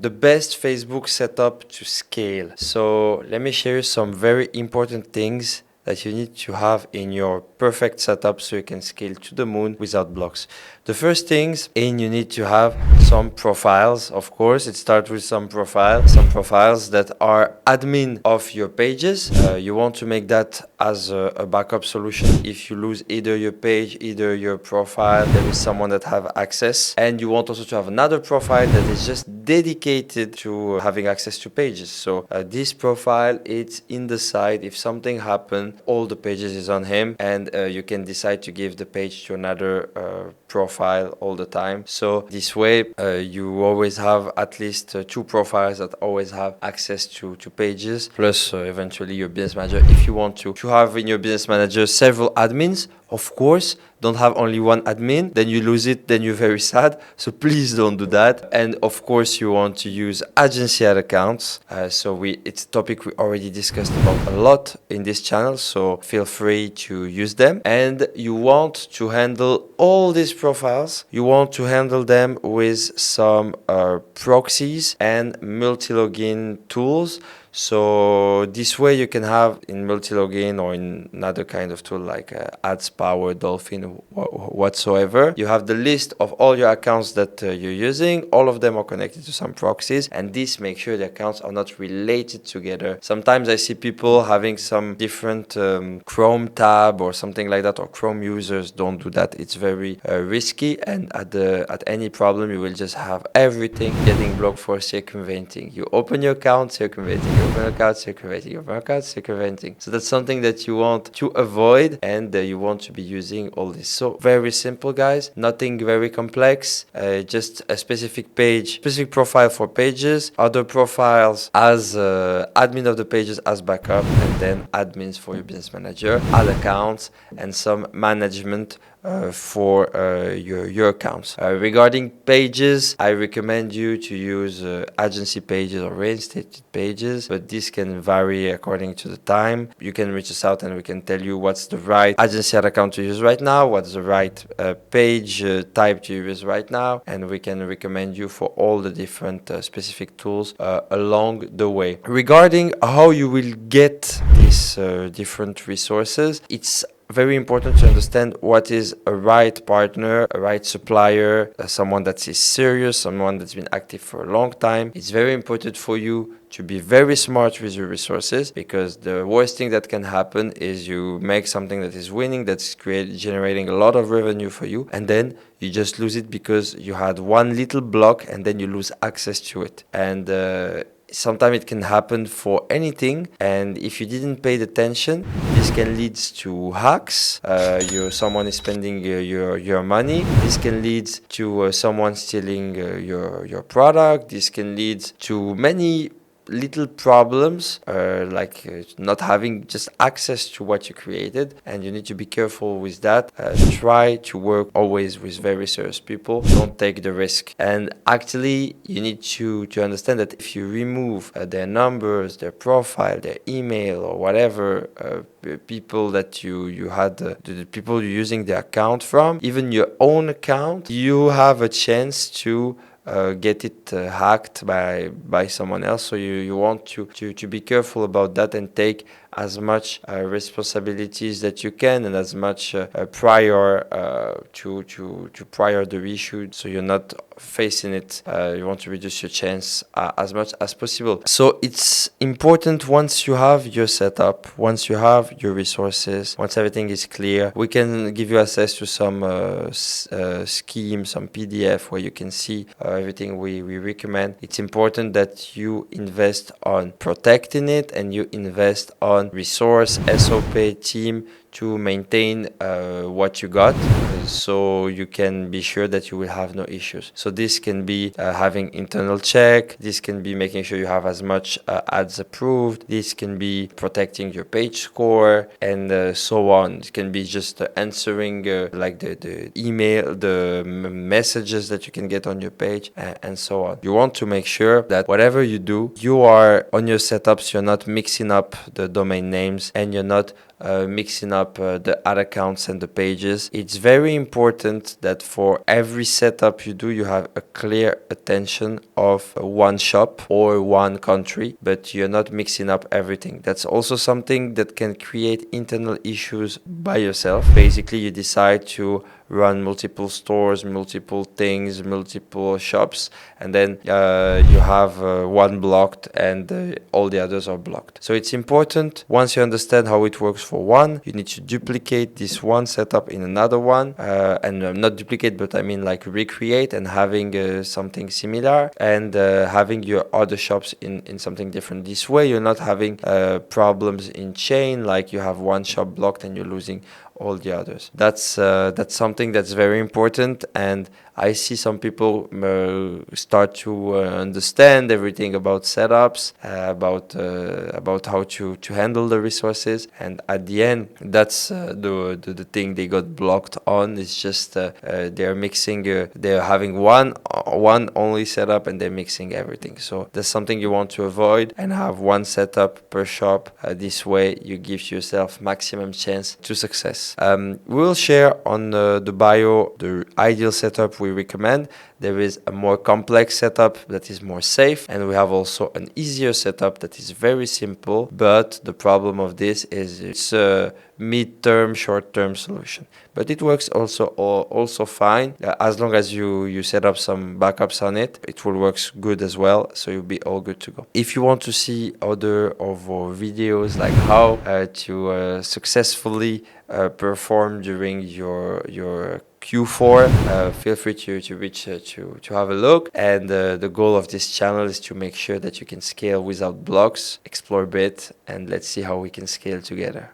the best Facebook setup to scale. So let me share you some very important things that you need to have in your perfect setup so you can scale to the moon without blocks. The first things in, you need to have some profiles. Of course, it starts with some profiles that are admin of your pages. You want to make that as a backup solution. If you lose either your page, either your profile, there is someone that have access. And you want also to have another profile that is just dedicated to having access to pages. So this profile, it's in the side. If something happens, all the pages is on him, and you can decide to give the page to another profile all the time. So this way you always have at least two profiles that always have access to pages, plus eventually your business manager. If you want to have in your business manager several admins, of course, don't have only one admin, then you lose it, then you're very sad. So please don't do that. And of course, you want to use agency ad accounts. It's a topic we already discussed about a lot in this channel, so feel free to use them. And you want to handle all these profiles. You want to handle them with some proxies and multi-login tools. So this way you can have in multi-login or in another kind of tool like AdsPower, Dolphin, whatsoever. You have the list of all your accounts that you're using. All of them are connected to some proxies, and this makes sure the accounts are not related together. Sometimes I see people having some different Chrome tab or something like that, or Chrome users. Don't do that. It's very risky, and at any problem you will just have everything getting blocked for circumventing. You open your account, circumventing. Open account, circulating, open account, circulating. So that's something that you want to avoid, and you want to be using all this. So very simple, guys. Nothing very complex. Just a specific page, specific profile for pages, other profiles as admin of the pages as backup, and then admins for your business manager, ad accounts, and some management for your accounts. Regarding pages, I recommend you to use agency pages or reinstated pages, but this can vary according to the time. You can reach us out and we can tell you what's the right agency ad account to use right now, what's the right page type to use right now, and we can recommend you for all the different specific tools along the way. Regarding how you will get these different resources, it's very important to understand what is a right partner, a right supplier, someone that is serious, someone that's been active for a long time. It's very important for you to be very smart with your resources, because the worst thing that can happen is you make something that is winning, that's generating a lot of revenue for you, and then you just lose it because you had one little block and then you lose access to it. And sometimes it can happen for anything, and if you didn't pay attention, this can lead to hacks. Someone is spending your money. This can lead to someone stealing your product. This can lead to many little problems, like not having just access to what you created, and you need to be careful with that. Try to work always with very serious people. Don't take the risk. And actually, you need to understand that if you remove their numbers, their profile, their email, or whatever, people that you had, the people you're using the account from, even your own account, you have a chance to get it hacked by someone else. So you want to be careful about that and take as much responsibilities that you can, and as much prior to prior the issue, so you're not facing it. You want to reduce your chance as much as possible. So it's important, once you have your setup, once you have your resources, once everything is clear, we can give you access to some scheme, some PDF where you can see everything we recommend. It's important that you invest on protecting it, and you invest on resource, SOP, team to maintain what you got, so you can be sure that you will have no issues. So this can be having internal check, this can be making sure you have as much ads approved, this can be protecting your page score, and so on. It can be just answering like the email, the messages that you can get on your page, and so on. You want to make sure that whatever you do, you are on your setups, you're not mixing up the domain names, and you're not mixing up the ad accounts and the pages. It's very important that for every setup you do, you have a clear attention of one shop or one country, but you're not mixing up everything. That's also something that can create internal issues by yourself. Basically, you decide to run multiple stores, multiple things, multiple shops, and then you have one blocked and all the others are blocked. So it's important, once you understand how it works for one, you need to duplicate this one setup in another one, and not duplicate, but I mean like recreate and having something similar, and having your other shops in something different. This way you're not having problems in chain, like you have one shop blocked and you're losing all the others. That's something that's very important, and I see some people start to understand everything about setups, about how to handle the resources, and at the end, that's the thing they got blocked on. It's just they're mixing, they're having one only setup and they're mixing everything. So that's something you want to avoid, and have one setup per shop. This way, you give yourself maximum chance to success. We will share on the bio the ideal setup we recommend. There is a more complex setup that is more safe, and we have also an easier setup that is very simple, but the problem of this is it's a mid-term, short-term solution. But it works also fine. As long as you set up some backups on it, it will work good as well, so you'll be all good to go. If you want to see other of our videos, like how to successfully perform during your Q4, feel free to reach to have a look. And the goal of this channel is to make sure that you can scale without blocks, explore a bit, and let's see how we can scale together.